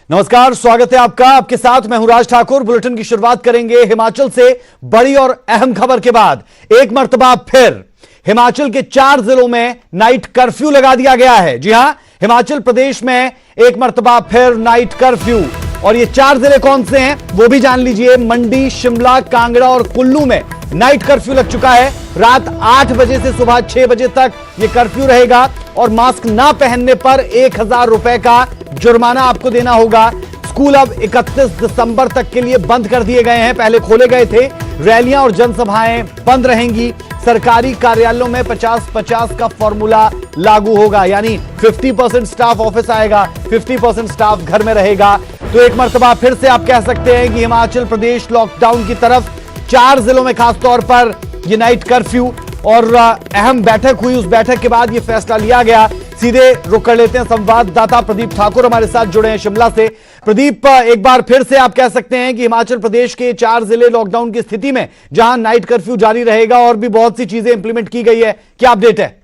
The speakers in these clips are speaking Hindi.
नमस्कार, स्वागत है आपका। आपके साथ मैं हूं राज ठाकुर। बुलेटिन की शुरुआत करेंगे हिमाचल से बड़ी और अहम खबर के बाद। एक मर्तबा फिर हिमाचल के 4 जिलों में नाइट कर्फ्यू लगा दिया गया है। जी हां, हिमाचल प्रदेश में एक मर्तबा फिर नाइट कर्फ्यू। और ये 4 जिले कौन से हैं वो भी जान लीजिए। मंडी, शिमला, कांगड़ा और कुल्लू में नाइट कर्फ्यू लग चुका है। रात 8 बजे से सुबह 6 बजे तक यह कर्फ्यू रहेगा और मास्क ना पहनने पर 1000 रुपए का जुर्माना आपको देना होगा। स्कूल अब 31 दिसंबर तक के लिए बंद कर दिए गए हैं, पहले खोले गए थे। रैलियां और जनसभाएं बंद रहेंगी। सरकारी कार्यालयों में 50-50 का फॉर्मूला लागू होगा, यानी 50% स्टाफ ऑफिस आएगा, 50% स्टाफ घर में रहेगा। तो एक मर्तबा फिर से आप कह सकते हैं कि हिमाचल प्रदेश लॉकडाउन की तरफ 4 जिलों में खासतौर पर यह नाइट कर्फ्यू। और अहम बैठक हुई, उस बैठक के बाद यह फैसला लिया गया। सीधे रुक कर लेते हैं, संवाददाता प्रदीप ठाकुर हमारे साथ जुड़े हैं शिमला से। प्रदीप, एक बार फिर से आप कह सकते हैं कि हिमाचल प्रदेश के 4 जिले लॉकडाउन की स्थिति में, जहां नाइट कर्फ्यू जारी रहेगा और भी बहुत सी चीजें इंप्लीमेंट की गई है, क्या अपडेट है?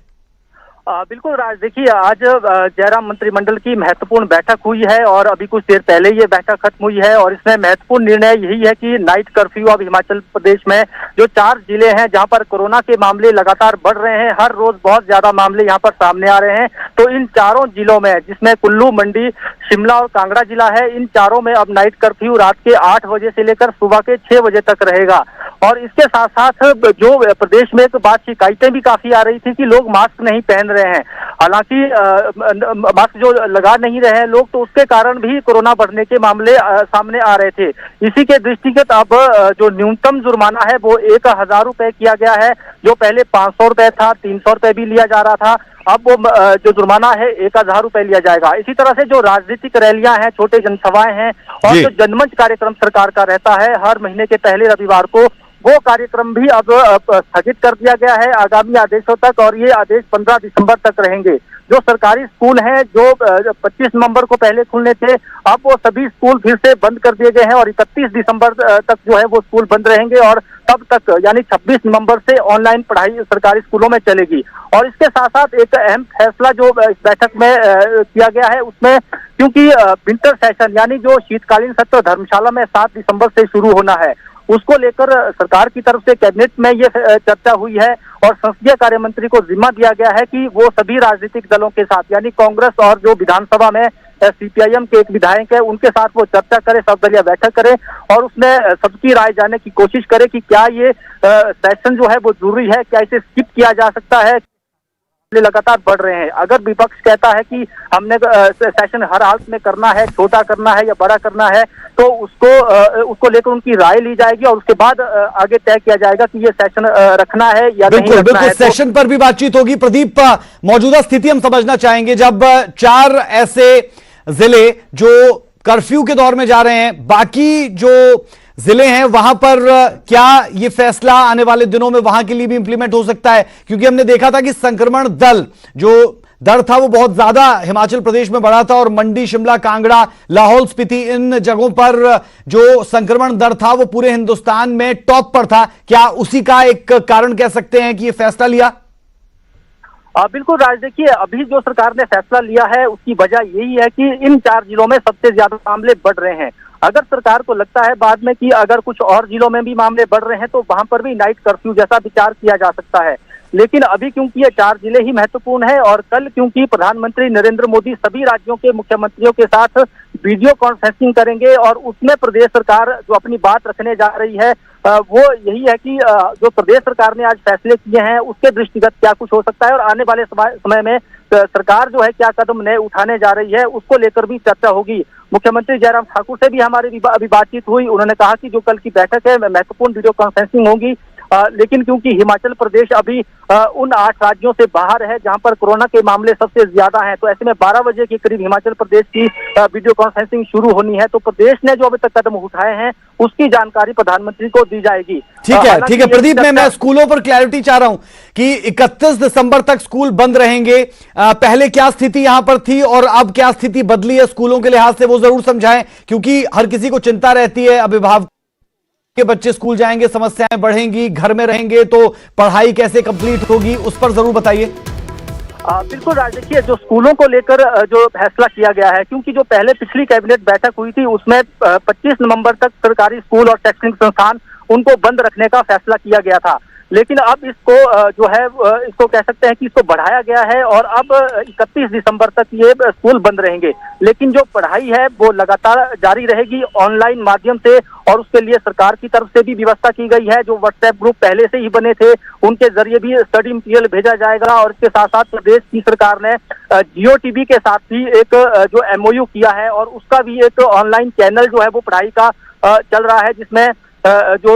बिल्कुल राज, देखिए आज जयराम मंत्रिमंडल की महत्वपूर्ण बैठक हुई है और अभी कुछ देर पहले ये बैठक खत्म हुई है। और इसमें महत्वपूर्ण निर्णय यही है कि नाइट कर्फ्यू अब हिमाचल प्रदेश में जो 4 जिले हैं जहां पर कोरोना के मामले लगातार बढ़ रहे हैं, हर रोज बहुत ज्यादा मामले यहां पर सामने आ रहे हैं, तो इन चारों जिलों में, जिसमें कुल्लू, मंडी, शिमला और कांगड़ा जिला है, इन चारों में अब नाइट कर्फ्यू रात के 8 बजे से लेकर सुबह के 6 बजे तक रहेगा। और इसके साथ साथ जो प्रदेश में एक बात शिकायतें भी काफी आ रही थी कि लोग मास्क नहीं पहन रहे हैं, हालांकि मास्क जो लगा नहीं रहे हैं लोग, तो उसके कारण भी कोरोना बढ़ने के मामले सामने आ रहे थे। इसी के दृष्टिगत अब जो न्यूनतम जुर्माना है वो 1000 रुपए किया गया है। जो पहले 500 रुपए था, 300 रुपए भी लिया जा रहा था, अब वो जो जुर्माना है 1000 रुपए लिया जाएगा। इसी तरह से जो राजनीतिक रैलियां हैं, छोटे जनसभाएं हैं और जो जनमंच कार्यक्रम सरकार का रहता है हर महीने के पहले रविवार को, वो कार्यक्रम भी अब स्थगित कर दिया गया है आगामी आदेशों तक। और ये आदेश 15 दिसंबर तक रहेंगे। जो सरकारी स्कूल हैं जो 25 नवंबर को पहले खुलने थे, अब वो सभी स्कूल फिर से बंद कर दिए गए हैं और 31 दिसंबर तक जो है वो स्कूल बंद रहेंगे। और तब तक यानी 26 नवंबर से ऑनलाइन पढ़ाई सरकारी स्कूलों में चलेगी। और इसके साथ साथ एक अहम फैसला जो इस बैठक में किया गया है, उसमें क्योंकि विंटर सेशन यानी जो शीतकालीन सत्र धर्मशाला में 7 दिसंबर से शुरू होना है, उसको लेकर सरकार की तरफ से कैबिनेट में ये चर्चा हुई है और संसदीय कार्य मंत्री को जिम्मा दिया गया है कि वो सभी राजनीतिक दलों के साथ, यानी कांग्रेस और जो विधानसभा में सीपीआईएम के एक विधायक है, उनके साथ वो चर्चा करे, सर्वदलीय बैठक करे और उसमें सबकी राय जानने की कोशिश करे कि क्या ये सेशन जो है वो जरूरी है, क्या इसे स्किप किया जा सकता है, लगातार बढ़ रहे हैं। अगर विपक्ष कहता है कि हमने सेशन हर हालत में करना है, छोटा करना है या बड़ा करना है, तो उसको लेकर उनकी राय ली जाएगी और उसके बाद आगे तय किया जाएगा कि ये सेशन रखना है या नहीं रखना है। सेशन पर भी बातचीत होगी। प्रदीप, मौजूदा स्थिति हम समझना चाहेंगे। जब 4 ऐसे जिले जो कर्फ्यू के दौर में जा रहे हैं, बाकी जो जिले हैं वहां पर क्या ये फैसला आने वाले दिनों में वहां के लिए भी इंप्लीमेंट हो सकता है? क्योंकि हमने देखा था कि संक्रमण दर था वो बहुत ज्यादा हिमाचल प्रदेश में बढ़ा था और मंडी, शिमला, कांगड़ा, लाहौल स्पीति, इन जगहों पर जो संक्रमण दर था वो पूरे हिंदुस्तान में टॉप पर था। क्या उसी का एक कारण कह सकते हैं कि ये फैसला लिया? बिल्कुल राज, देखिए अभी जो सरकार ने फैसला लिया है उसकी वजह यही है कि इन 4 जिलों में सबसे ज्यादा मामले बढ़ रहे हैं। अगर सरकार को लगता है बाद में कि अगर कुछ और जिलों में भी मामले बढ़ रहे हैं तो वहां पर भी नाइट कर्फ्यू जैसा विचार किया जा सकता है। लेकिन अभी क्योंकि ये 4 जिले ही महत्वपूर्ण है और कल क्योंकि प्रधानमंत्री नरेंद्र मोदी सभी राज्यों के मुख्यमंत्रियों के साथ वीडियो कॉन्फ्रेंसिंग करेंगे और उसमें प्रदेश सरकार जो अपनी बात रखने जा रही है वो यही है कि जो प्रदेश सरकार ने आज फैसले किए हैं उसके दृष्टिगत क्या कुछ हो सकता है और आने वाले समय में सरकार जो है क्या कदम नए उठाने जा रही है उसको लेकर भी चर्चा होगी। मुख्यमंत्री जयराम ठाकुर से भी हमारी अभी बातचीत हुई। उन्होंने कहा कि जो कल की बैठक है महत्वपूर्ण वीडियो कॉन्फ्रेंसिंग होगी, लेकिन क्योंकि हिमाचल प्रदेश अभी उन 8 राज्यों से बाहर है जहां पर कोरोना के मामले सबसे ज्यादा हैं, तो ऐसे में 12 बजे के करीब हिमाचल प्रदेश की वीडियो कॉन्फ्रेंसिंग शुरू होनी है। तो प्रदेश ने जो अभी तक कदम उठाए हैं उसकी जानकारी प्रधानमंत्री को दी जाएगी। ठीक है प्रदीप, मैं स्कूलों पर क्लैरिटी चाह रहा हूं कि 31 दिसंबर तक स्कूल बंद रहेंगे। पहले क्या स्थिति यहां पर थी और अब क्या स्थिति बदली है स्कूलों के लिहाज से, वो जरूर समझाएं, क्योंकि हर किसी को चिंता रहती है। अभिभावक के बच्चे स्कूल जाएंगे, समस्याएं बढ़ेंगी, घर में रहेंगे तो पढ़ाई कैसे कंप्लीट होगी, उस पर जरूर बताइए। बिल्कुल राज, देखिए जो स्कूलों को लेकर जो फैसला किया गया है, क्योंकि जो पहले पिछली कैबिनेट बैठक हुई थी उसमें 25 नवंबर तक सरकारी स्कूल और शैक्षणिक संस्थान उनको बंद रखने का फैसला किया गया था। लेकिन अब इसको जो है इसको कह सकते हैं कि इसको बढ़ाया गया है और अब 31 दिसंबर तक ये स्कूल बंद रहेंगे। लेकिन जो पढ़ाई है वो लगातार जारी रहेगी ऑनलाइन माध्यम से, और उसके लिए सरकार की तरफ से भी व्यवस्था की गई है। जो व्हाट्सएप ग्रुप पहले से ही बने थे उनके जरिए भी स्टडी मटीरियल भेजा जाएगा। और इसके साथ साथ प्रदेश की सरकार ने जियो टीवी के साथ भी एक जो MOU किया है और उसका भी एक ऑनलाइन चैनल जो है वो पढ़ाई का चल रहा है, जिसमें जो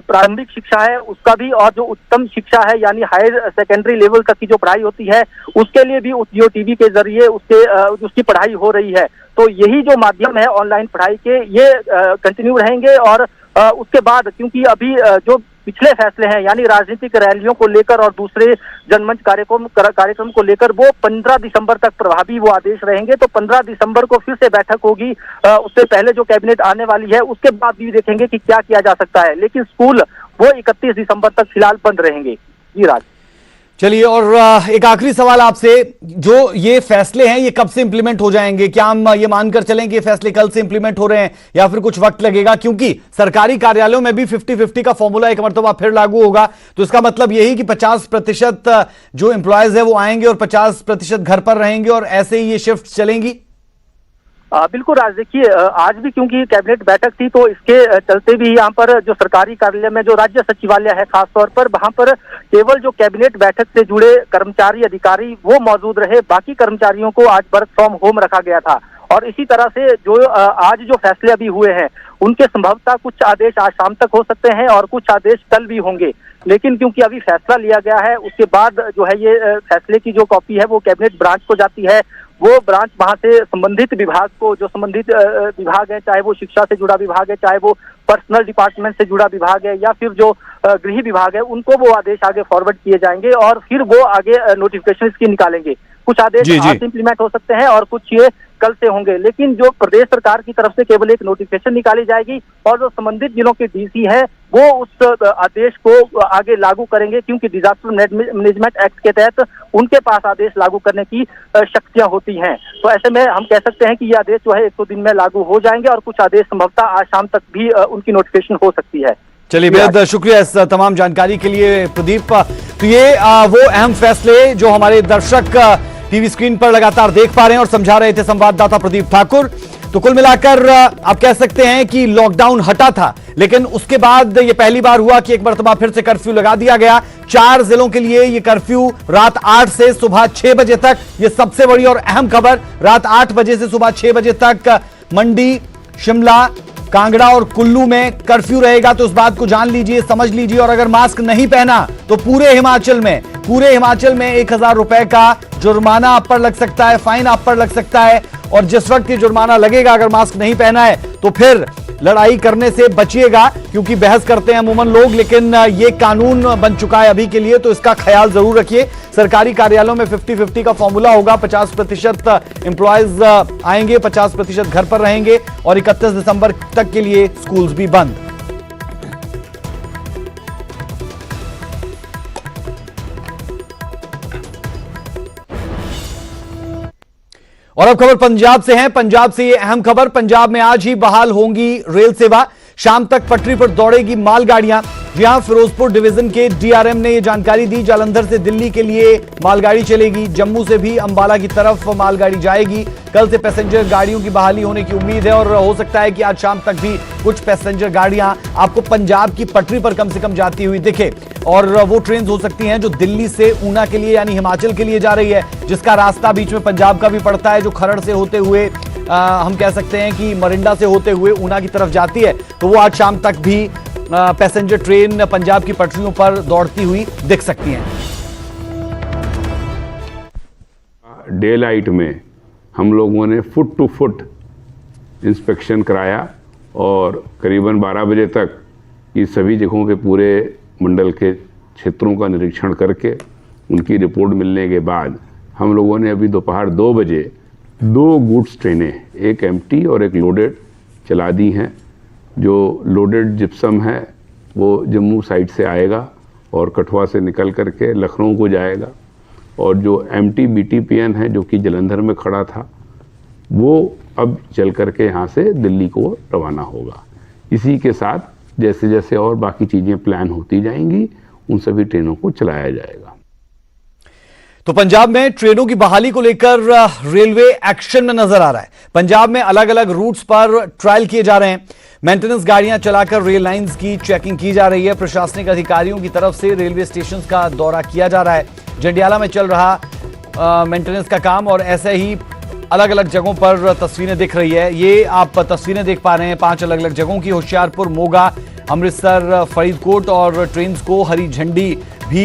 प्रारंभिक शिक्षा है उसका भी और जो उच्चतम शिक्षा है यानी हायर सेकेंडरी लेवल तक की जो पढ़ाई होती है उसके लिए भी उस जियो टीवी के जरिए उसकी पढ़ाई हो रही है। तो यही जो माध्यम है ऑनलाइन पढ़ाई के, ये कंटिन्यू रहेंगे। और उसके बाद क्योंकि अभी जो पिछले फैसले हैं यानी राजनीतिक रैलियों को लेकर और दूसरे जनमंच कार्यक्रम को लेकर, वो 15 दिसंबर तक प्रभावी वो आदेश रहेंगे। तो 15 दिसंबर को फिर से बैठक होगी, उससे पहले जो कैबिनेट आने वाली है उसके बाद भी देखेंगे कि क्या किया जा सकता है। लेकिन स्कूल वो 31 दिसंबर तक फिलहाल बंद रहेंगे। जी राज। चलिए, और एक आखिरी सवाल आपसे, जो ये फैसले हैं ये कब से इंप्लीमेंट हो जाएंगे? क्या हम ये मानकर चलें कि ये फैसले कल से इंप्लीमेंट हो रहे हैं या फिर कुछ वक्त लगेगा? क्योंकि सरकारी कार्यालयों में भी 50-50 का फॉर्मूला एक मर्तबा फिर लागू होगा, तो इसका मतलब यही कि 50% जो एम्प्लॉयज है वो आएंगे और 50% घर पर रहेंगे और ऐसे ही ये शिफ्ट चलेंगी। बिल्कुल राज, देखिए आज भी क्योंकि कैबिनेट बैठक थी तो इसके चलते भी यहाँ पर जो सरकारी कार्यालय में जो राज्य सचिवालय है खास तौर पर, वहां पर केवल जो कैबिनेट बैठक से जुड़े कर्मचारी अधिकारी वो मौजूद रहे, बाकी कर्मचारियों को आज वर्क फ्रॉम होम रखा गया था। और इसी तरह से जो आज जो फैसले अभी हुए हैं उनके संभवतः कुछ आदेश आज शाम तक हो सकते हैं और कुछ आदेश कल भी होंगे। लेकिन क्योंकि अभी फैसला लिया गया है उसके बाद जो है ये फैसले की जो कॉपी है वो कैबिनेट ब्रांच को जाती है। वो ब्रांच वहां से संबंधित विभाग को, जो संबंधित विभाग है, चाहे वो शिक्षा से जुड़ा विभाग है, चाहे वो पर्सनल डिपार्टमेंट से जुड़ा विभाग है या फिर जो गृह विभाग है, उनको वो आदेश आगे फॉरवर्ड किए जाएंगे और फिर वो आगे नोटिफिकेशन इसकी निकालेंगे। कुछ आदेश आज इंप्लीमेंट हो सकते हैं और कुछ ये कल से होंगे। लेकिन जो प्रदेश सरकार की तरफ से केवल एक नोटिफिकेशन निकाली जाएगी और जो संबंधित जिलों के डीसी हैं वो उस आदेश को आगे लागू करेंगे, क्योंकि डिजास्टर मैनेजमेंट एक्ट के तहत उनके पास आदेश लागू करने की शक्तियां होती हैं। तो ऐसे में हम कह सकते हैं कि ये आदेश जो है 100 दिन में लागू हो जाएंगे और कुछ आदेश संभवतः आज शाम तक भी उनकी नोटिफिकेशन हो सकती है। चलिए, बेहद शुक्रिया इस तमाम जानकारी के लिए प्रदीप। तो ये वो अहम फैसले जो हमारे दर्शक टीवी स्क्रीन पर लगातार देख पा रहे हैं और समझा रहे थे संवाददाता प्रदीप ठाकुर। तो कुल मिलाकर आप कह सकते हैं कि लॉकडाउन हटा था, लेकिन उसके बाद ये पहली बार हुआ कि एक मरतबा फिर से कर्फ्यू लगा दिया गया। 4 जिलों के लिए ये कर्फ्यू रात 8 से सुबह 6 बजे तक। ये सबसे बड़ी और अहम खबर, रात 8 बजे से सुबह 6 बजे तक मंडी, शिमला, कांगड़ा और कुल्लू में कर्फ्यू रहेगा। तो इस बात को जान लीजिए, समझ लीजिए। और अगर मास्क नहीं पहना तो पूरे हिमाचल में 1000 रुपए का जुर्माना आप पर लग सकता है, फाइन आप पर लग सकता है। और जिस वक्त ये जुर्माना लगेगा अगर मास्क नहीं पहना है तो फिर लड़ाई करने से बचिएगा, क्योंकि बहस करते हैं अमूमन लोग, लेकिन ये कानून बन चुका है अभी के लिए, तो इसका ख्याल जरूर रखिए। सरकारी कार्यालयों में 50-50 का फॉर्मूला होगा। 50% एम्प्लॉयज आएंगे, 50% घर पर रहेंगे और 31 दिसंबर तक के लिए स्कूल्स भी बंद। और अब खबर पंजाब से है। पंजाब से ये अहम खबर, पंजाब में आज ही बहाल होंगी रेल सेवा। शाम तक पटरी पर दौड़ेगी मालगाड़ियां। यहां फिरोजपुर डिवीजन के डीआरएम ने यह जानकारी दी। जालंधर से दिल्ली के लिए मालगाड़ी चलेगी, जम्मू से भी अंबाला की तरफ मालगाड़ी जाएगी। कल से पैसेंजर गाड़ियों की बहाली होने की उम्मीद है और हो सकता है कि आज शाम तक भी कुछ पैसेंजर गाड़ियां आपको पंजाब की पटरी पर कम से कम जाती हुई दिखे। और वो ट्रेन हो सकती हैं जो दिल्ली से ऊना के लिए यानी हिमाचल के लिए जा रही है, जिसका रास्ता बीच में पंजाब का भी पड़ता है, जो खरड़ से होते हुए हम कह सकते हैं कि मरिंडा से होते हुए ऊना की तरफ जाती है। तो वो आज शाम तक भी पैसेंजर ट्रेन पंजाब की पटरियों पर दौड़ती हुई दिख सकती हैं। डे लाइट में हम लोगों ने फुट टू फुट इंस्पेक्शन कराया और करीबन 12 बजे तक ये सभी जगहों के पूरे मंडल के क्षेत्रों का निरीक्षण करके उनकी रिपोर्ट मिलने के बाद हम लोगों ने अभी दोपहर 2 बजे 2 गुड्स ट्रेनें, एक एम्प्टी और एक लोडेड चला दी हैं। जो लोडेड जिप्सम है वो जम्मू साइड से आएगा और कठुआ से निकल करके लखनऊ को जाएगा और जो MT-BT PN है जो कि जलंधर में खड़ा था, वो अब चल करके यहाँ से दिल्ली को रवाना होगा। इसी के साथ जैसे जैसे और बाकी चीज़ें प्लान होती जाएंगी, उन सभी ट्रेनों को चलाया जाएगा। तो पंजाब में ट्रेनों की बहाली को लेकर रेलवे एक्शन में नजर आ रहा है। पंजाब में अलग अलग रूट्स पर ट्रायल किए जा रहे हैं। मेंटेनेंस गाड़ियां चलाकर रेल लाइंस की चेकिंग की जा रही है। प्रशासनिक अधिकारियों की तरफ से रेलवे स्टेशन का दौरा किया जा रहा है। जंडियाला में चल रहा मेंटेनेंस का काम और ऐसे ही अलग अलग जगहों पर तस्वीरें दिख रही है। ये आप तस्वीरें देख पा रहे हैं 5 अलग अलग जगहों की। होशियारपुर, मोगा, अमृतसर, फरीदकोट और ट्रेन को हरी झंडी भी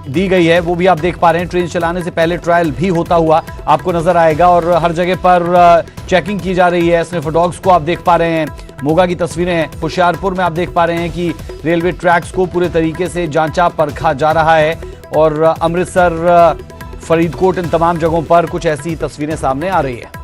दी गई है, वो भी आप देख पा रहे हैं। ट्रेन चलाने से पहले ट्रायल भी होता हुआ आपको नजर आएगा और हर जगह पर चेकिंग की जा रही है। स्निफर डॉग्स को आप देख पा रहे हैं। मोगा की तस्वीरें हैं। होशियारपुर में आप देख पा रहे हैं कि रेलवे ट्रैक्स को पूरे तरीके से जांचा परखा जा रहा है और अमृतसर, फरीदकोट, इन तमाम जगहों पर कुछ ऐसी तस्वीरें सामने आ रही है।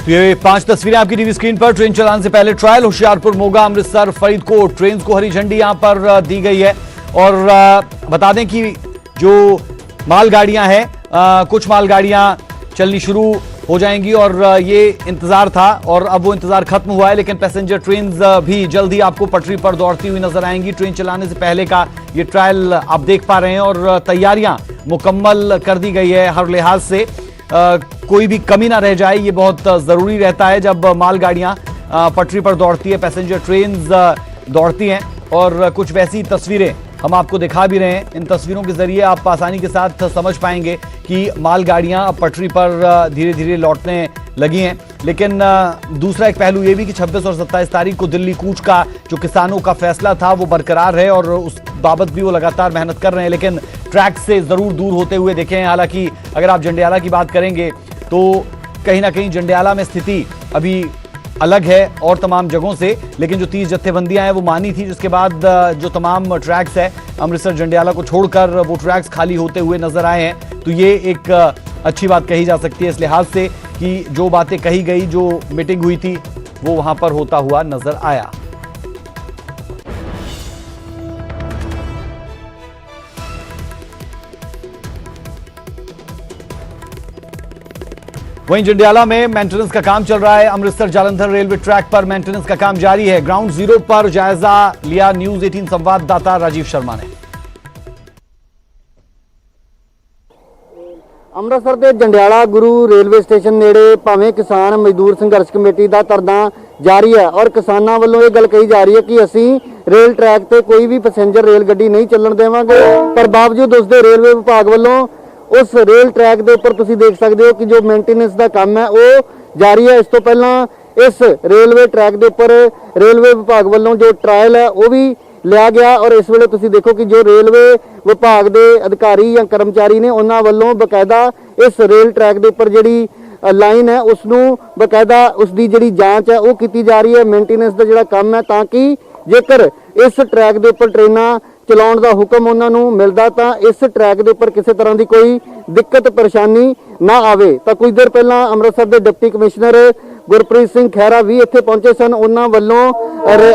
ये 5 तस्वीरें आपकी टीवी स्क्रीन पर। ट्रेन चलाने से पहले ट्रायल। होशियारपुर, मोगा, अमृतसर, फरीदकोट ट्रेन को हरी झंडी यहां पर दी गई है। और बता दें कि जो मालगाड़ियां हैं, कुछ मालगाड़ियां चलनी शुरू हो जाएंगी और ये इंतजार था और अब वो इंतजार खत्म हुआ है। लेकिन पैसेंजर ट्रेन भी जल्द ही आपको पटरी पर दौड़ती हुई नजर आएंगी। ट्रेन चलाने से पहले का ये ट्रायल आप देख पा रहे हैं और तैयारियां मुकम्मल कर दी गई है हर लिहाज से। कोई भी कमी ना रह जाए, ये बहुत जरूरी रहता है जब मालगाड़ियां पटरी पर दौड़ती है, पैसेंजर ट्रेन दौड़ती हैं। और कुछ वैसी तस्वीरें हम आपको दिखा भी रहे हैं। इन तस्वीरों के जरिए आप आसानी के साथ समझ पाएंगे कि मालगाड़ियां अब पटरी पर धीरे धीरे लौटने लगी हैं। लेकिन दूसरा एक पहलू ये भी कि 26 और 27 तारीख को दिल्ली कूच का जो किसानों का फैसला था वो बरकरार है और उस बाबत भी वो लगातार मेहनत कर रहे हैं, लेकिन ट्रैक से जरूर दूर होते हुए दिखे हैं। हालांकि अगर आप जंडियाला की बात करेंगे तो कहीं ना कहीं जंडियाला में स्थिति अभी अलग है और तमाम जगहों से, लेकिन जो 30 जत्थेबंदियां हैं वो मानी थी, जिसके बाद जो तमाम ट्रैक्स है अमृतसर जंडियाला को छोड़कर वो ट्रैक्स खाली होते हुए नजर आए हैं। तो ये एक अच्छी बात कही जा सकती है इस लिहाज से कि जो बातें कही गई, जो मीटिंग हुई थी, वो वहां पर होता हुआ नजर आया। वहीं जंडियाला में मेंटेनेंस का काम चल रहा है। अमृतसर जालंधर रेलवे ट्रैक पर मेंटेनेंस का काम जारी है। ग्राउंड जीरो पर जायजा लिया न्यूज 18 संवाददाता राजीव शर्मा ने। ਅੰਮ੍ਰਿਤਸਰ ਦੇ ਜੰਡਿਆਲਾ ਗੁਰੂ ਰੇਲਵੇ ਸਟੇਸ਼ਨ ਨੇੜੇ ਭਾਵੇਂ ਕਿਸਾਨ ਮਜ਼ਦੂਰ ਸੰਘਰਸ਼ ਕਮੇਟੀ ਦਾ ਧਰਨਾ ਜਾਰੀ ਹੈ ਔਰ ਕਿਸਾਨਾਂ ਵੱਲੋਂ ਇਹ ਗੱਲ ਕਹੀ ਜਾ ਰਹੀ ਹੈ ਕਿ ਅਸੀਂ ਰੇਲ ਟਰੈਕ ਤੇ ਕੋਈ ਵੀ ਪੈਸੇਂਜਰ ਰੇਲ ਗੱਡੀ ਨਹੀਂ ਚੱਲਣ ਦੇਵਾਂਗੇ। ਪਰ ਬਾਵਜੂਦ ਉਸ ਦੇ ਰੇਲਵੇ ਵਿਭਾਗ ਵੱਲੋਂ ਉਸ ਰੇਲ ਟਰੈਕ ਦੇ ਉੱਪਰ ਤੁਸੀਂ ਦੇਖ ਸਕਦੇ ਹੋ ਕਿ ਜੋ ਮੇਨਟੇਨੈਂਸ ਦਾ ਕੰਮ ਹੈ ਉਹ ਜਾਰੀ ਹੈ। ਇਸ ਤੋਂ ਪਹਿਲਾਂ ਇਸ ਰੇਲਵੇ ਟਰੈਕ ਦੇ ਉੱਪਰ ਰੇਲਵੇ ਵਿਭਾਗ ਵੱਲੋਂ ਜੋ ਟਰਾਇਲ ਹੈ ਉਹ ਵੀ ਲਿਆ ਗਿਆ ਔਰ ਇਸ ਵੇਲੇ ਤੁਸੀਂ ਦੇਖੋ ਕਿ ਜੋ ਰੇਲਵੇ ਵਿਭਾਗ ਦੇ ਅਧਿਕਾਰੀ ਜਾਂ ਕਰਮਚਾਰੀ ਨੇ ਉਹਨਾਂ ਵੱਲੋਂ ਬਕਾਇਦਾ ਇਸ ਰੇਲ ਟਰੈਕ ਦੇ ਉੱਪਰ ਜਿਹੜੀ ਲਾਈਨ ਹੈ ਉਸ ਨੂੰ ਬਕਾਇਦਾ ਉਸ ਦੀ ਜਿਹੜੀ ਜਾਂਚ ਹੈ ਉਹ ਕੀਤੀ ਜਾ ਰਹੀ ਹੈ। ਮੇਨਟੇਨੈਂਸ ਦਾ ਜਿਹੜਾ ਕੰਮ ਹੈ ਤਾਂ ਕਿ ਜੇਕਰ ਇਸ ਟਰੈਕ ਦੇ ਉੱਪਰ ਟ੍ਰੇਨਾਂ ਚਲਾਉਣ ਦਾ ਹੁਕਮ ਉਹਨਾਂ ਨੂੰ ਮਿਲਦਾ ਤਾਂ ਇਸ ਟਰੈਕ ਦੇ ਉੱਪਰ ਕਿਸੇ ਤਰ੍ਹਾਂ ਦੀ ਕੋਈ ਦਿੱਕਤ ਪਰੇਸ਼ਾਨੀ ਨਾ ਆਵੇ। ਤਾਂ ਕੁਝ ਦੇਰ ਪਹਿਲਾਂ ਅੰਮ੍ਰਿਤਸਰ ਦੇ ਡਿਪਟੀ ਕਮਿਸ਼ਨਰ ਗੁਰਪ੍ਰੀਤ ਸਿੰਘ ਖਹਿਰਾ ਵੀ ਇੱਥੇ ਪਹੁੰਚੇ ਸਨ। ਉਹਨਾਂ ਵੱਲੋਂ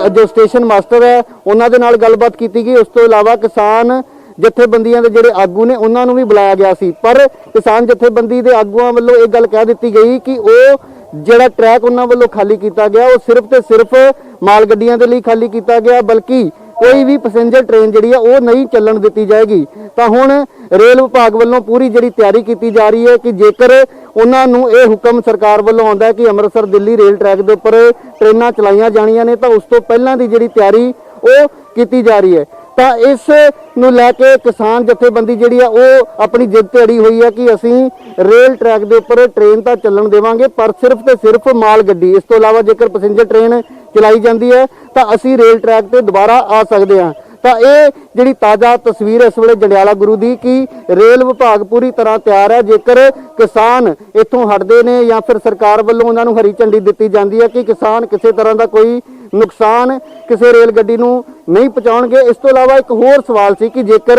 ਜੋ ਸਟੇਸ਼ਨ ਮਾਸਟਰ ਹੈ ਉਹਨਾਂ ਦੇ ਨਾਲ ਗੱਲਬਾਤ ਕੀਤੀ ਗਈ। ਉਸ ਤੋਂ ਇਲਾਵਾ ਕਿਸਾਨ ਜਥੇਬੰਦੀਆਂ ਦੇ ਜਿਹੜੇ ਆਗੂ ਨੇ ਉਹਨਾਂ ਨੂੰ ਵੀ ਬੁਲਾਇਆ ਗਿਆ ਸੀ। ਪਰ ਕਿਸਾਨ ਜਥੇਬੰਦੀ ਦੇ ਆਗੂਆਂ ਵੱਲੋਂ ਇਹ ਗੱਲ ਕਹਿ ਦਿੱਤੀ ਗਈ ਕਿ ਉਹ ਜਿਹੜਾ ਟਰੈਕ ਉਹਨਾਂ ਵੱਲੋਂ ਖਾਲੀ ਕੀਤਾ ਗਿਆ ਉਹ ਸਿਰਫ ਤੇ ਸਿਰਫ ਮਾਲ ਗੱਡੀਆਂ ਦੇ ਲਈ ਖਾਲੀ ਕੀਤਾ ਗਿਆ, ਬਲਕਿ ਕੋਈ ਵੀ ਪੈਸੇਂਜਰ ਟ੍ਰੇਨ ਜਿਹੜੀ ਆ ਉਹ ਨਹੀਂ ਚੱਲਣ ਦਿੱਤੀ ਜਾਏਗੀ। ਤਾਂ ਹੁਣ ਰੇਲ ਵਿਭਾਗ ਵੱਲੋਂ ਪੂਰੀ ਜਿਹੜੀ ਤਿਆਰੀ ਕੀਤੀ ਜਾ ਰਹੀ ਹੈ ਕਿ ਜੇਕਰ ਉਹਨਾਂ ਨੂੰ ਇਹ ਹੁਕਮ ਸਰਕਾਰ ਵੱਲੋਂ ਆਉਂਦਾ ਕਿ ਅੰਮ੍ਰਿਤਸਰ ਦਿੱਲੀ ਰੇਲ ਟਰੈਕ ਦੇ ਉੱਪਰ ਟ੍ਰੇਨਾਂ ਚਲਾਈਆਂ ਜਾਣੀਆਂ ਨੇ ਤਾਂ ਉਸ ਤੋਂ ਪਹਿਲਾਂ ਦੀ ਜਿਹੜੀ ਤਿਆਰੀ ਉਹ ਕੀਤੀ ਜਾ ਰਹੀ ਹੈ। ਤਾਂ ਇਸ ਨੂੰ ਲੈ ਕੇ ਕਿਸਾਨ ਜਥੇਬੰਦੀ ਜਿਹੜੀ ਆ ਉਹ ਆਪਣੀ ਜਿੱਦ ਤੇ ਅੜੀ ਹੋਈ ਹੈ ਕਿ ਅਸੀਂ ਰੇਲ ਟਰੈਕ ਦੇ ਉੱਪਰ ਟ੍ਰੇਨ ਤਾਂ ਚੱਲਣ ਦੇਵਾਂਗੇ ਪਰ ਸਿਰਫ ਤੇ ਸਿਰਫ ਮਾਲ ਗੱਡੀ, ਇਸ ਤੋਂ ਇਲਾਵਾ ਜੇਕਰ ਪੈਸੇਂਜਰ ਟ੍ਰੇਨ ਚਲਾਈ ਜਾਂਦੀ ਹੈ ਤਾਂ ਅਸੀਂ ਰੇਲ ਟਰੈਕ ਤੇ ਦੁਬਾਰਾ ਆ ਸਕਦੇ ਹਾਂ। ਤਾਂ ਇਹ ਜਿਹੜੀ ਤਾਜ਼ਾ ਤਸਵੀਰ ਇਸ ਵੇਲੇ ਜੰਡਿਆਲਾ ਗੁਰੂ ਦੀ ਕਿ ਰੇਲ ਵਿਭਾਗ ਪੂਰੀ ਤਰ੍ਹਾਂ ਤਿਆਰ ਹੈ। ਜੇਕਰ ਕਿਸਾਨ ਇੱਥੋਂ ਹਟਦੇ ਨੇ ਜਾਂ ਫਿਰ ਸਰਕਾਰ ਵੱਲੋਂ ਉਹਨਾਂ ਨੂੰ ਹਰੀ ਝੰਡੀ ਦਿੱਤੀ ਜਾਂਦੀ ਹੈ ਕਿ ਕਿਸਾਨ ਕਿਸੇ ਤਰ੍ਹਾਂ ਦਾ ਕੋਈ ਨੁਕਸਾਨ ਕਿਸੇ ਰੇਲ ਗੱਡੀ ਨੂੰ ਨਹੀਂ ਪਹੁੰਚਾਉਣਗੇ। ਇਸ ਤੋਂ ਇਲਾਵਾ ਇੱਕ ਹੋਰ ਸਵਾਲ ਸੀ ਕਿ ਜੇਕਰ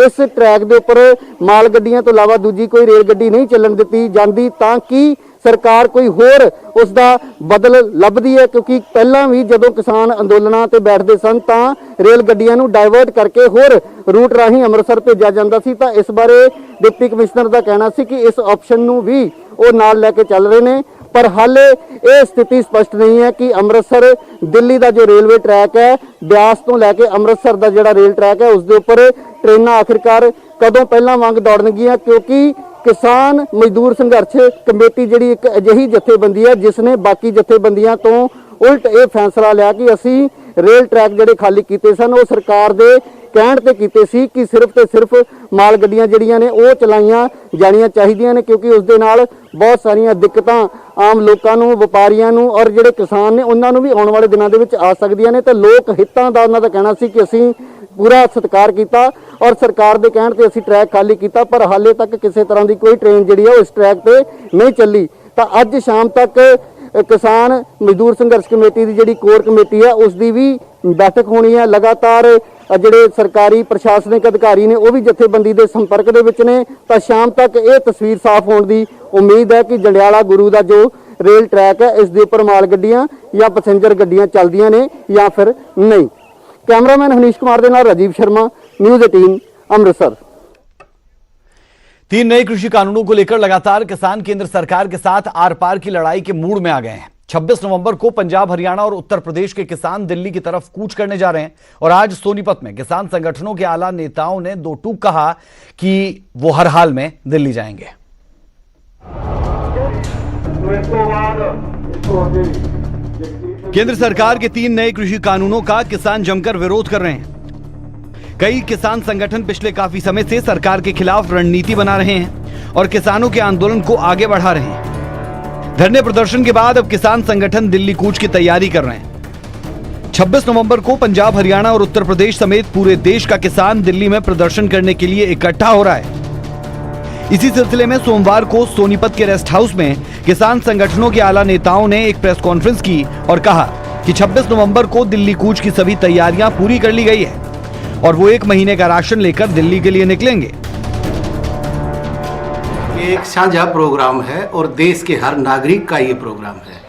ਇਸ ਟਰੈਕ ਦੇ ਉੱਪਰ ਮਾਲ ਗੱਡੀਆਂ ਤੋਂ ਇਲਾਵਾ ਦੂਜੀ ਕੋਈ ਰੇਲ ਗੱਡੀ ਨਹੀਂ ਚੱਲਣ ਦਿੱਤੀ ਜਾਂਦੀ ਤਾਂ ਕੀ ਸਰਕਾਰ ਕੋਈ ਹੋਰ ਉਸ ਦਾ ਬਦਲ ਲੱਭਦੀ ਹੈ, ਕਿਉਂਕਿ ਪਹਿਲਾਂ ਵੀ ਜਦੋਂ ਕਿਸਾਨ ਅੰਦੋਲਨਾਂ ਤੇ ਬੈਠਦੇ ਸਨ ਤਾਂ ਰੇਲ ਗੱਡੀਆਂ ਨੂੰ ਡਾਇਵਰਟ ਕਰਕੇ ਹੋਰ ਰੂਟ ਰਾਹੀਂ ਅੰਮ੍ਰਿਤਸਰ ਭੇਜਿਆ ਜਾਂਦਾ ਸੀ। ਤਾਂ ਇਸ ਬਾਰੇ ਡਿਪਟੀ ਕਮਿਸ਼ਨਰ ਦਾ ਕਹਿਣਾ ਸੀ ਕਿ ਇਸ ਆਪਸ਼ਨ ਨੂੰ ਵੀ ਉਹ ਨਾਲ ਲੈ ਕੇ ਚੱਲ ਰਹੇ ਨੇ, ਪਰ ਹਾਲੇ ਇਹ ਸਥਿਤੀ ਸਪਸ਼ਟ ਨਹੀਂ ਹੈ ਕਿ ਅੰਮ੍ਰਿਤਸਰ ਦਿੱਲੀ ਦਾ ਜੋ ਰੇਲਵੇ ਟਰੈਕ ਹੈ, ਬਿਆਸ ਤੋਂ ਲੈ ਕੇ ਅੰਮ੍ਰਿਤਸਰ ਦਾ ਜਿਹੜਾ ਰੇਲ ਟਰੈਕ ਹੈ, ਉਸ ਦੇ ਉੱਪਰ ਟ੍ਰੇਨਾਂ ਆਖਿਰਕਾਰ ਕਦੋਂ ਪਹਿਲਾਂ ਵਾਂਗ ਦੌੜਨਗੀਆਂ, ਕਿਉਂਕਿ ਕਿਸਾਨ ਮਜ਼ਦੂਰ ਸੰਘਰਸ਼ ਕਮੇਟੀ ਜਿਹੜੀ ਇੱਕ ਅਜਿਹੀ ਜਥੇਬੰਦੀ ਹੈ ਜਿਸ ਨੇ ਬਾਕੀ ਜਥੇਬੰਦੀਆਂ ਤੋਂ ਉਲਟ ਇਹ ਫੈਸਲਾ ਲਿਆ ਕਿ ਅਸੀਂ ਰੇਲ ਟਰੈਕ ਜਿਹੜੇ ਖਾਲੀ ਕੀਤੇ ਸਨ ਉਹ ਸਰਕਾਰ ਦੇ ਕਹਿਣ ਤੇ ਕੀਤੇ ਸੀ ਕਿ ਸਿਰਫ ਤੇ ਸਿਰਫ ਮਾਲ ਗੱਡੀਆਂ ਜਿਹੜੀਆਂ ਨੇ ਉਹ ਚਲਾਈਆਂ ਜਾਣੀਆਂ ਚਾਹੀਦੀਆਂ ਨੇ, ਕਿਉਂਕਿ ਉਸ ਦੇ ਨਾਲ ਬਹੁਤ ਸਾਰੀਆਂ ਦਿੱਕਤਾਂ ਆਮ ਲੋਕਾਂ ਨੂੰ, ਵਪਾਰੀਆਂ ਨੂੰ ਔਰ ਜਿਹੜੇ ਕਿਸਾਨ ਨੇ ਉਹਨਾਂ ਨੂੰ ਵੀ ਆਉਣ ਵਾਲੇ ਦਿਨਾਂ ਦੇ ਵਿੱਚ ਆ ਸਕਦੀਆਂ ਨੇ। ਤੇ ਲੋਕ ਹਿੱਤਾਂ ਦਾ ਉਹਨਾਂ ਦਾ ਕਹਿਣਾ ਸੀ ਕਿ ਅਸੀਂ ਪੂਰਾ ਸਤਿਕਾਰ ਕੀਤਾ ਔਰ ਸਰਕਾਰ ਦੇ ਕਹਿਣ ਤੇ ਅਸੀਂ ਟਰੈਕ ਖਾਲੀ ਕੀਤਾ, ਪਰ ਹਾਲੇ ਤੱਕ ਕਿਸੇ ਤਰ੍ਹਾਂ ਦੀ ਕੋਈ ਟ੍ਰੇਨ ਜਿਹੜੀ ਹੈ ਉਹ ਇਸ ਟਰੈਕ ਤੇ ਨਹੀਂ ਚੱਲੀ। ਤਾਂ ਅੱਜ ਸ਼ਾਮ ਤੱਕ ਕਿਸਾਨ ਮਜ਼ਦੂਰ ਸੰਘਰਸ਼ ਕਮੇਟੀ ਦੀ ਜਿਹੜੀ ਕੋਰ ਕਮੇਟੀ ਹੈ ਉਸ ਦੀ ਵੀ ਬੈਠਕ ਹੋਣੀ ਹੈ। ਲਗਾਤਾਰ ਜਿਹੜੇ ਸਰਕਾਰੀ ਪ੍ਰਸ਼ਾਸਨਿਕ ਅਧਿਕਾਰੀ ਨੇ ਉਹ ਵੀ ਜਥੇਬੰਦੀ ਦੇ ਸੰਪਰਕ ਦੇ ਵਿੱਚ ਨੇ। ਤਾਂ ਸ਼ਾਮ ਤੱਕ ਇਹ ਤਸਵੀਰ ਸਾਫ਼ ਹੋਣ ਦੀ ਉਮੀਦ ਹੈ ਕਿ ਜੰਡਿਆਲਾ ਗੁਰੂ ਦਾ ਜੋ ਰੇਲ ਟਰੈਕ ਹੈ ਇਸ ਦੇ ਉੱਪਰ ਮਾਲ ਗੱਡੀਆਂ ਜਾਂ ਪੈਸੇਂਜਰ ਗੱਡੀਆਂ ਚੱਲਦੀਆਂ ਨੇ ਜਾਂ ਫਿਰ नहीं। कैमरामैन हनीश कुमार के नाल राजीव शर्मा, न्यूज़ 18 अमृतसर। 3 नए कृषि कानूनों को लेकर लगातार किसान केंद्र सरकार के साथ आर पार की लड़ाई के मूड में आ गए हैं। 26 नवंबर को पंजाब, हरियाणा और उत्तर प्रदेश के किसान दिल्ली की तरफ कूच करने जा रहे हैं और आज सोनीपत में किसान संगठनों के आला नेताओं ने दो टूक कहा कि वो हर हाल में दिल्ली जाएंगे। केंद्र सरकार के 3 नए कृषि कानूनों का किसान जमकर विरोध कर रहे हैं। कई किसान संगठन पिछले काफी समय से सरकार के खिलाफ रणनीति बना रहे हैं और किसानों के आंदोलन को आगे बढ़ा रहे हैं। धरने प्रदर्शन के बाद अब किसान संगठन दिल्ली कूच की तैयारी कर रहे हैं। 26 नवंबर को पंजाब, हरियाणा और उत्तर प्रदेश समेत पूरे देश का किसान दिल्ली में प्रदर्शन करने के लिए इकट्ठा हो रहा है। इसी सिलसिले में सोमवार को सोनीपत के रेस्ट हाउस में किसान संगठनों के आला नेताओं ने एक प्रेस कॉन्फ्रेंस की और कहा कि 26 नवंबर को दिल्ली कूच की सभी तैयारियां पूरी कर ली गई है और वो 1 महीने का राशन लेकर दिल्ली के लिए निकलेंगे। एक साझा प्रोग्राम है और देश के हर नागरिक का ये प्रोग्राम है,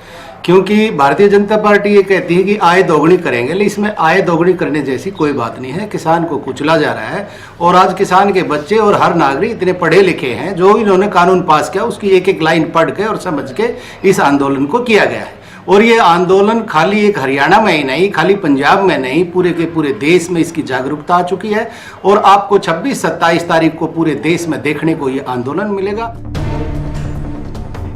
क्योंकि भारतीय जनता पार्टी ये कहती है कि आय दोगुनी करेंगे, लेकिन इसमें आय दोगुनी करने जैसी कोई बात नहीं है। किसान को कुचला जा रहा है और आज किसान के बच्चे और हर नागरिक इतने पढ़े लिखे हैं, जो इन्होंने कानून पास किया उसकी एक एक लाइन पढ़ के और समझ के इस आंदोलन को किया गया है। और ये आंदोलन खाली एक हरियाणा में ही नहीं, खाली पंजाब में नहीं, पूरे के पूरे देश में इसकी जागरूकता आ चुकी है और आपको 26-27 तारीख को पूरे देश में देखने को ये आंदोलन मिलेगा।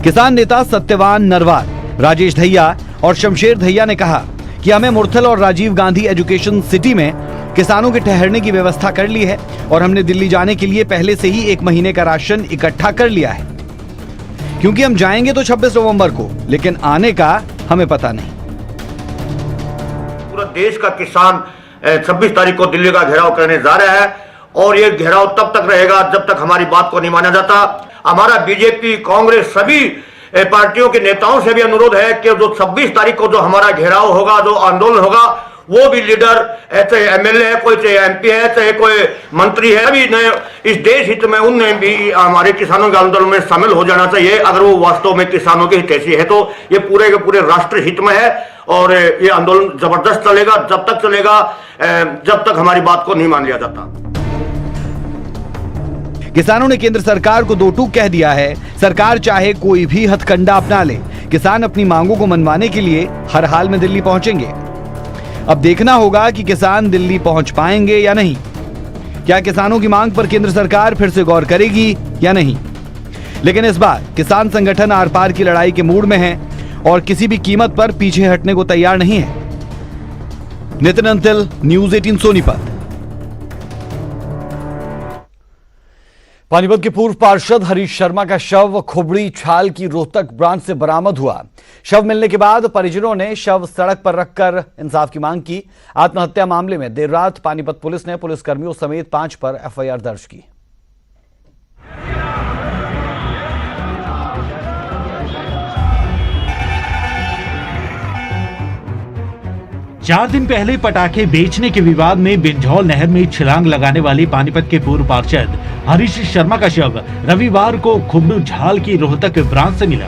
किसान नेता सत्यवान नरवाल, राजेश धैया और शमशेर धैया ने कहा कि हमें मुरथल और राजीव गांधी एजुकेशन सिटी में किसानों के ठहरने की व्यवस्था कर ली है और हमने दिल्ली जाने के लिए पहले से ही 1 महीने का राशन इकट्ठा कर लिया है, क्योंकि हम जाएंगे तो 26 नवंबर को, लेकिन आने का हमें पता नहीं। पूरा देश का किसान 26 तारीख को दिल्ली का घेराव करने जा रहा है और ये घेराव तब तक रहेगा जब तक हमारी बात को नहीं माना जाता। हमारा बीजेपी, कांग्रेस, सभी पार्टियों के नेताओं से भी अनुरोध है कि जो 26 तारीख को जो हमारा घेराव होगा, जो आंदोलन होगा, वो भी लीडर चाहे एमएलए है, कोई चाहे एमपी है, चाहे कोई मंत्री है, अभी इस देश हित में उनने भी हमारे किसानों के आंदोलन में शामिल हो जाना चाहिए। अगर वो वास्तव में किसानों के हितैषी है तो ये पूरे के पूरे राष्ट्र हित में है और ये आंदोलन जबरदस्त चलेगा, जब तक चलेगा जब तक हमारी बात को नहीं मान लिया जाता। किसानों ने केंद्र सरकार को दो टूक कह दिया है। सरकार चाहे कोई भी हथकंडा अपना ले, किसान अपनी मांगों को मनवाने के लिए हर हाल में दिल्ली पहुंचेंगे। अब देखना होगा कि किसान दिल्ली पहुंच पाएंगे या नहीं। क्या किसानों की मांग पर केंद्र सरकार फिर से गौर करेगी या नहीं। लेकिन इस बार किसान संगठन आर पार की लड़ाई के मूड में है और किसी भी कीमत पर पीछे हटने को तैयार नहीं है। नितिन अंतिल, न्यूज़ 18 सोनीपत। पानीपत के पूर्व पार्षद हरीश शर्मा का शव खोबड़ी छाल की रोहतक ब्रांच से बरामद हुआ। शव मिलने के बाद परिजनों ने शव सड़क पर रखकर इंसाफ की मांग की। आत्महत्या मामले में देर रात पानीपत पुलिस ने पुलिसकर्मियों समेत 5 पर एफआईआर दर्ज की। चार दिन पहले पटाखे बेचने के विवाद में बिंझौल नहर में छलांग लगाने वाले पानीपत के पूर्व पार्षद हरीश शर्मा का शव रविवार को खुबड़ू झाल की रोहतक ब्रांच से मिला।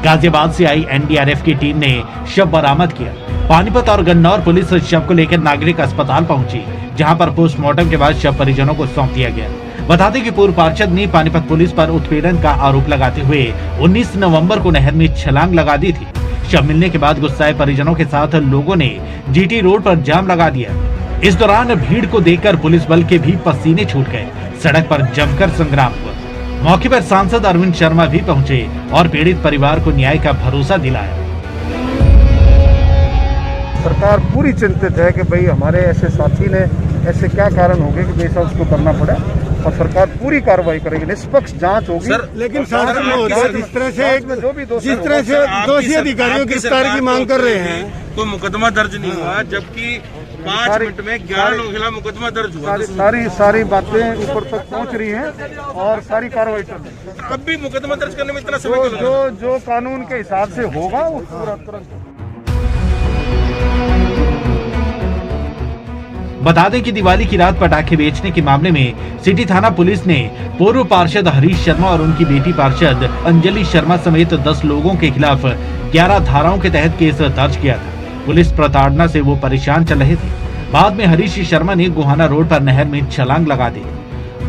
गाजियाबाद से आई एनडीआरएफ की टीम ने शव बरामद किया। पानीपत और गन्नौर पुलिस शव को लेकर नागरिक अस्पताल पहुंची, जहां पर पोस्टमार्टम के बाद शव परिजनों को सौंप दिया गया। बता दें कि पूर्व पार्षद ने पानीपत पुलिस पर उत्पीड़न का आरोप लगाते हुए 19 नवंबर को नहर में छलांग लगा दी थी। शव मिलने के बाद गुस्साए परिजनों के साथ लोगों ने जीटी रोड पर जाम लगा दिया। इस दौरान भीड़ को देखकर पुलिस बल के भी पसीने छूट गए। सड़क पर जमकर संग्राम हुआ। मौके पर सांसद अरविंद शर्मा भी पहुंचे और पीड़ित परिवार को न्याय का भरोसा दिलाया। सरकार पूरी चिंतित है कि भाई हमारे ऐसे साथी ने ऐसे क्या कारण हो गए कि जैसा उसको करना पड़ा, और सरकार पूरी कार्रवाई करेगी, निष्पक्ष जांच होगी। लेकिन जिस तरह से दोषी अधिकारियों की गिरफ्तारी की मांग कर रहे हैं, कोई मुकदमा दर्ज नहीं हुआ, जबकि 5 मिनट में 11 लोगों के खिलाफ मुकदमा दर्ज हुआ। सारी बातें ऊपर तक पहुंच रही हैं और सारी कार्रवाई चल रही है। कब भी मुकदमा दर्ज करने में इतना समय क्यों लगा? जो कानून के हिसाब से होगा वो पूरा तुरंत। बता दें कि दिवाली की रात पटाखे बेचने के मामले में सिटी थाना पुलिस ने पूर्व पार्षद हरीश शर्मा और उनकी बेटी पार्षद अंजलि शर्मा समेत 10 लोगों के खिलाफ 11 धाराओं के तहत केस दर्ज किया था। पुलिस प्रताड़ना से वो परेशान चल रहे थे। बाद में हरीश शर्मा ने गोहाना रोड पर नहर में छलांग लगा दी।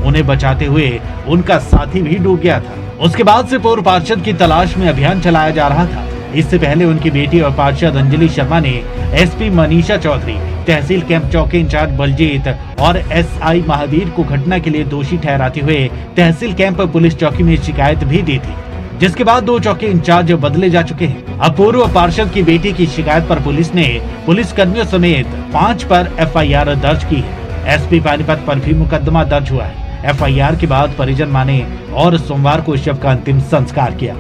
उन्हें बचाते हुए उनका साथी भी डूब गया था। उसके बाद से पूर्व पार्षद की तलाश में अभियान चलाया जा रहा था। इससे पहले उनकी बेटी और पार्षद अंजलि शर्मा ने एसपी मनीषा चौधरी, तहसील कैंप चौकी इंचार्ज बलजीत और एसआई महावीर को घटना के लिए दोषी ठहराते हुए तहसील कैंप पुलिस चौकी में शिकायत भी दी थी, जिसके बाद 2 चौकी इंचार्ज बदले जा चुके हैं। अब पूर्व पार्षद की बेटी की शिकायत पर पुलिस ने पुलिस कर्मियों समेत 5 पर एफआईआर दर्ज की है। एसपी पानीपत पर भी मुकदमा दर्ज हुआ है। एफआईआर के बाद परिजन माने और सोमवार को शव का अंतिम संस्कार किया।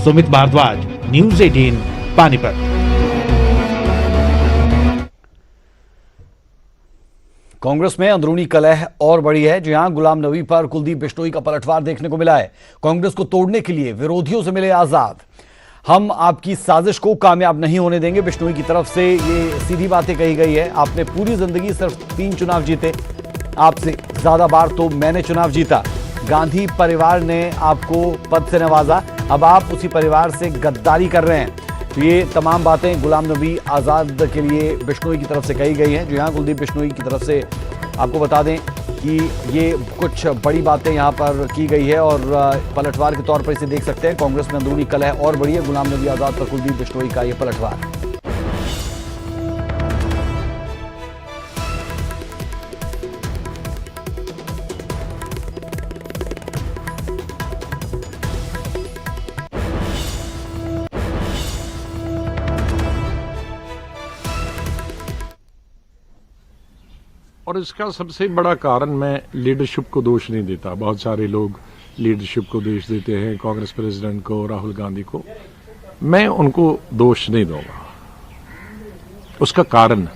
सुमित भारद्वाज, न्यूज़ 18 पानीपत। कांग्रेस में अंदरूनी कलह और बढ़ी है, जहां गुलाम नबी पर कुलदीप बिश्नोई का पलटवार देखने को मिला है। कांग्रेस को तोड़ने के लिए विरोधियों से मिले आजाद। हम आपकी साजिश को कामयाब नहीं होने देंगे, बिश्नोई की तरफ से ये सीधी बातें कही गई है। आपने पूरी जिंदगी सिर्फ 3 चुनाव जीते, आपसे ज्यादा बार तो मैंने चुनाव जीता। गांधी परिवार ने आपको पद से नवाजा, अब आप उसी परिवार से गद्दारी कर रहे हैं। तो ये तमाम बातें गुलाम नबी आज़ाद के लिए बिश्नोई की तरफ से कही गई हैं। जो यहाँ कुलदीप बिश्नोई की तरफ से आपको बता दें कि ये कुछ बड़ी बातें यहाँ पर की गई है और पलटवार के तौर पर इसे देख सकते हैं। कांग्रेस में अंदरूनी कलह और बढ़ी है। गुलाम नबी आज़ाद पर कुलदीप बिश्नोई का ये पलटवार। और इसका सबसे बड़ा कारण मैं लीडरशिप को दोष नहीं देता। बहुत सारे लोग लीडरशिप को दोष देते हैं, कांग्रेस प्रेसिडेंट को, राहुल गांधी को। मैं उनको दोष नहीं दूंगा। उसका कारण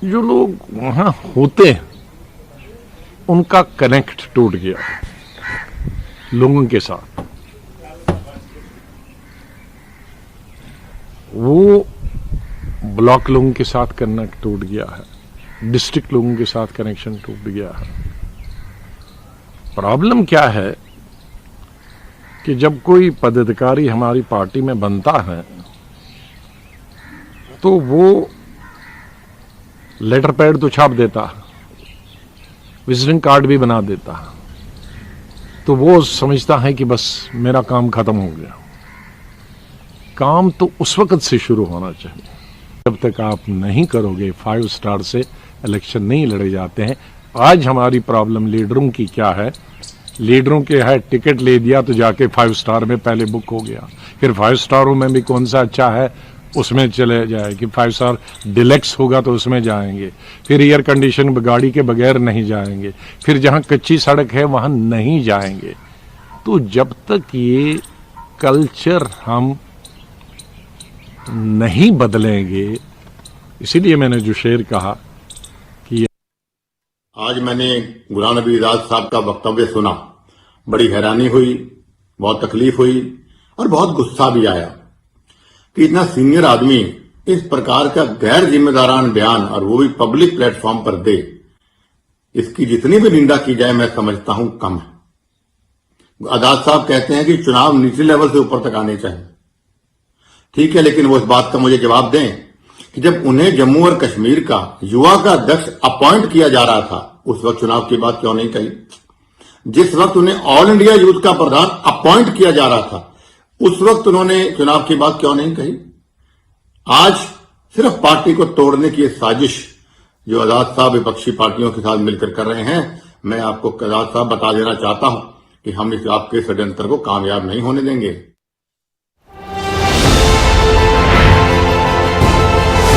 जो लोग वहां होते हैं उनका कनेक्ट टूट गया लोगों के साथ। वो ब्लॉक लोगों के साथ कनेक्ट टूट गया है, डिस्ट्रिक्ट लोगों के साथ कनेक्शन टूट गया है। प्रॉब्लम क्या है कि जब कोई पदाधिकारी हमारी पार्टी में बनता है तो वो लेटर पैड तो छाप देता है, विजिटिंग कार्ड भी बना देता है, तो वो समझता है कि बस मेरा काम खत्म हो गया। काम तो उस वक्त से शुरू होना चाहिए। जब तक आप नहीं करोगे, 5 स्टार से इलेक्शन नहीं लड़े जाते हैं। आज हमारी प्रॉब्लम लीडरों की क्या है, लीडरों के है टिकट ले दिया तो जाके 5 स्टार में पहले बुक हो गया, फिर 5 स्टारों में भी कौन सा अच्छा है उसमें चले जाएंगे, 5 स्टार डिलेक्स होगा तो उसमें जाएंगे, फिर एयर कंडीशन गाड़ी के बगैर नहीं जाएंगे, फिर जहां कच्ची सड़क है वहां नहीं जाएंगे। तो जब तक ये कल्चर हम नहीं बदलेंगे, इसीलिए मैंने जो शेर कहा कि आज मैंने गुलाम नबी आजाद साहब का वक्तव्य सुना, बड़ी हैरानी हुई, बहुत तकलीफ हुई और बहुत गुस्सा भी आया कि इतना सीनियर आदमी इस प्रकार का गैर जिम्मेदारान बयान, और वो भी पब्लिक प्लेटफॉर्म पर दे। इसकी जितनी भी निंदा की जाए मैं समझता हूं कम है। आजाद साहब कहते हैं कि चुनाव निचले लेवल से ऊपर तक आने चाहिए, ठीक है, लेकिन वो इस बात का मुझे जवाब दें कि जब उन्हें जम्मू और कश्मीर का युवा का अध्यक्ष अपॉइंट किया जा रहा था, उस वक्त चुनाव की बात क्यों नहीं कही? जिस वक्त उन्हें ऑल इंडिया यूथ का प्रधान अपॉइंट किया जा रहा था, उस वक्त उन्होंने चुनाव की बात क्यों नहीं कही? आज सिर्फ पार्टी को तोड़ने की साजिश जो आजाद साहब विपक्षी पार्टियों के साथ मिलकर कर रहे हैं, मैं आपको आजाद साहब बता देना चाहता हूं कि हम इस आपके षड्यंत्र को कामयाब नहीं होने देंगे।